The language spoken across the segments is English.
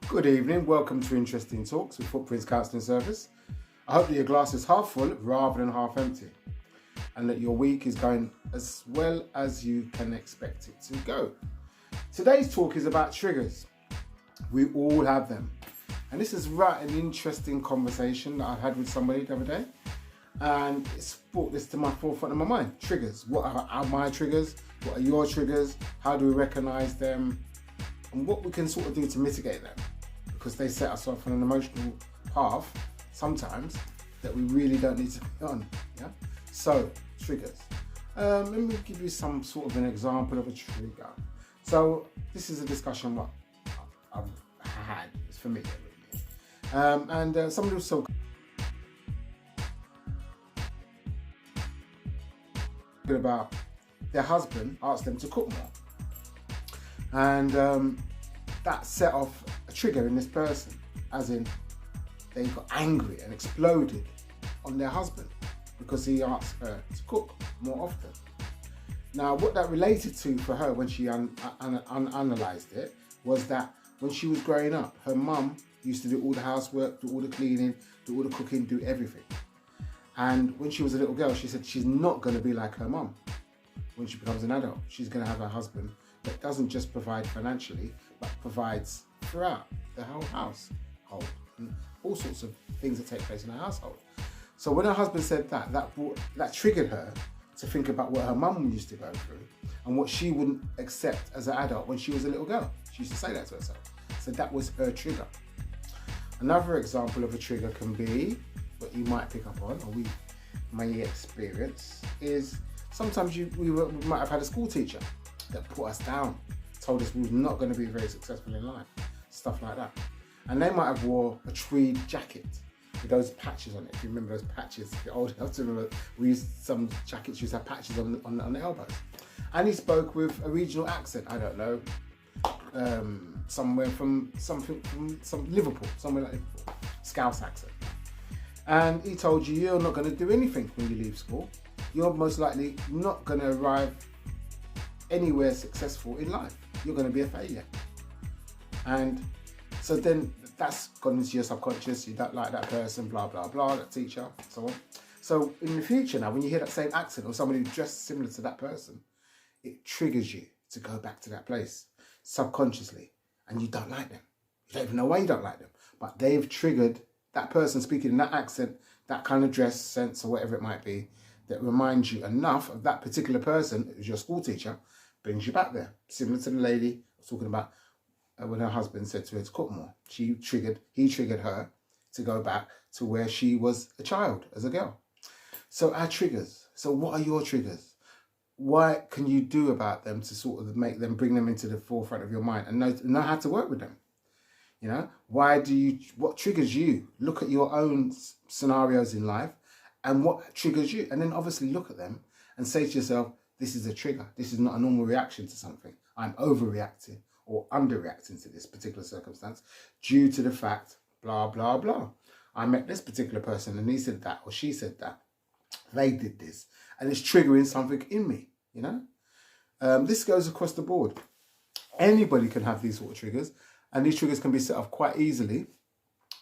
Good evening, welcome to Interesting Talks with Footprints Counselling Service. I hope that your glass is half full rather than half empty, and that your week is going as well as you can expect it to go. Today's talk is about triggers. We all have them. And this is an interesting conversation that I had with somebody the other day. And it's brought this to my forefront of my mind. Triggers. What are my triggers? What are your triggers? How do we recognize them? And what we can sort of do to mitigate them. Because they set us off on an emotional path sometimes that we really don't need to be on. Yeah. So, triggers. Let me give you some sort of an example of a trigger. So, this is a discussion what I've had. It's familiar with me. And somebody was so good about their husband asked them to cook more. And that set off a trigger in this person, as in they got angry and exploded on their husband because he asked her to cook more often. Now, what that related to for her when she analysed it was that when she was growing up, her mum used to do all the housework, do all the cleaning, do all the cooking, do everything. And when she was a little girl, she said she's not going to be like her mum. When she becomes an adult, she's going to have a husband that doesn't just provide financially, but provides throughout the whole household and all sorts of things that take place in her household. So when her husband said that triggered her to think about what her mum used to go through and what she wouldn't accept as an adult when she was a little girl. She used to say that to herself. So that was her trigger. Another example of a trigger can be what you might pick up on, or we may experience, is sometimes we might have had a school teacher that put us down, told us we were not going to be very successful in life, stuff like that. And they might have wore a tweed jacket with those patches on it. If you remember those patches, if you're old enough to remember, some jackets used to have patches on the elbows. And he spoke with a regional accent, I don't know, somewhere from Liverpool, somewhere like Liverpool, Scouse accent. And he told you, you're not going to do anything when you leave school. You're most likely not going to arrive anywhere successful in life. You're going to be a failure. And so then that's gone into your subconscious. You don't like that person, blah, blah, blah, that teacher, so on. So in the future now, when you hear that same accent or somebody dressed similar to that person, it triggers you to go back to that place subconsciously. And you don't like them. You don't even know why you don't like them. But they've triggered that person speaking in that accent, that kind of dress sense or whatever it might be, that reminds you enough of that particular person, who's your school teacher, brings you back there. Similar to the lady I was talking about when her husband said to her to cook more. He triggered her to go back to where she was a child, as a girl. So our triggers. So what are your triggers? What can you do about them to sort of bring them into the forefront of your mind and know how to work with them? You know, what triggers you? Look at your own scenarios in life and what triggers you. And then obviously look at them and say to yourself, this is a trigger. This is not a normal reaction to something. I'm overreacting or underreacting to this particular circumstance due to the fact, blah, blah, blah. I met this particular person and he said that or she said that. They did this. And it's triggering something in me, you know? This goes across the board. Anybody can have these sort of triggers. And these triggers can be set off quite easily.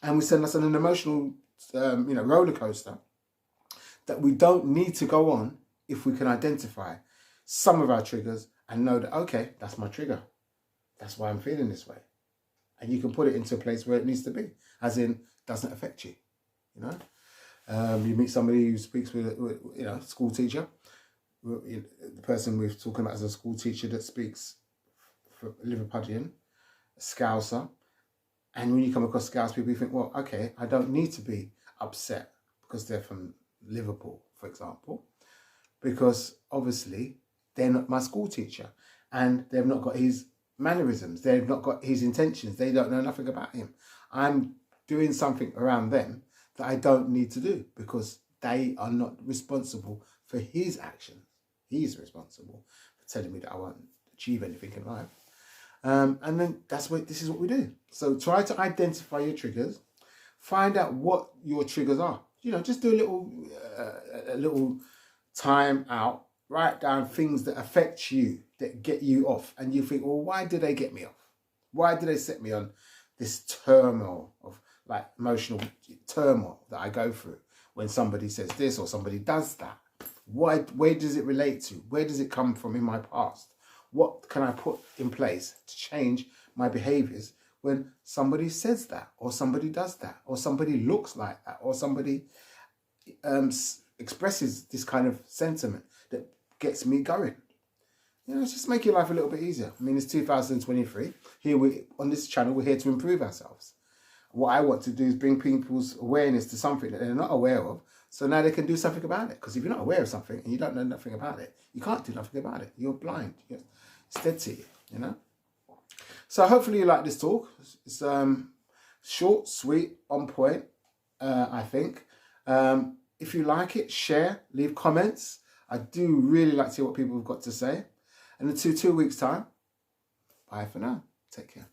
And we send us on an emotional roller coaster that we don't need to go on if we can identify some of our triggers and know that, okay, that's my trigger. That's why I'm feeling this way. And you can put it into a place where it needs to be, as in, doesn't affect you, you know? You meet somebody who speaks with a school teacher. The person we're talking about is a school teacher that speaks for Liverpudlian, Scouser. And when you come across Scouse people, you think, well, okay, I don't need to be upset because they're from Liverpool, for example, because obviously they're not my school teacher and they've not got his mannerisms. They've not got his intentions. They don't know nothing about him. I'm doing something around them that I don't need to do because they are not responsible for his actions. He's responsible for telling me that I won't achieve anything in life. And then this is what we do. So try to identify your triggers, find out what your triggers are. You know, just do a little time out, write down things that affect you, that get you off. And you think, well, why did they get me off? Why did they set me on this turmoil of like emotional turmoil that I go through when somebody says this or somebody does that. Where does it relate to? Where does it come from in my past? What can I put in place to change my behaviors when somebody says that, or somebody does that, or somebody looks like that, or somebody expresses this kind of sentiment that gets me going? You know, it's just make your life a little bit easier. I mean, it's 2023. Here on this channel, we're here to improve ourselves. What I want to do is bring people's awareness to something that they're not aware of, so now they can do something about it. Because if you're not aware of something and you don't know nothing about it, you can't do nothing about it. You're blind. It's dead to you, you know? So hopefully you like this talk. It's short, sweet, on point, I think. If you like it, share, leave comments. I do really like to hear what people have got to say. And in 2 weeks' time, bye for now. Take care.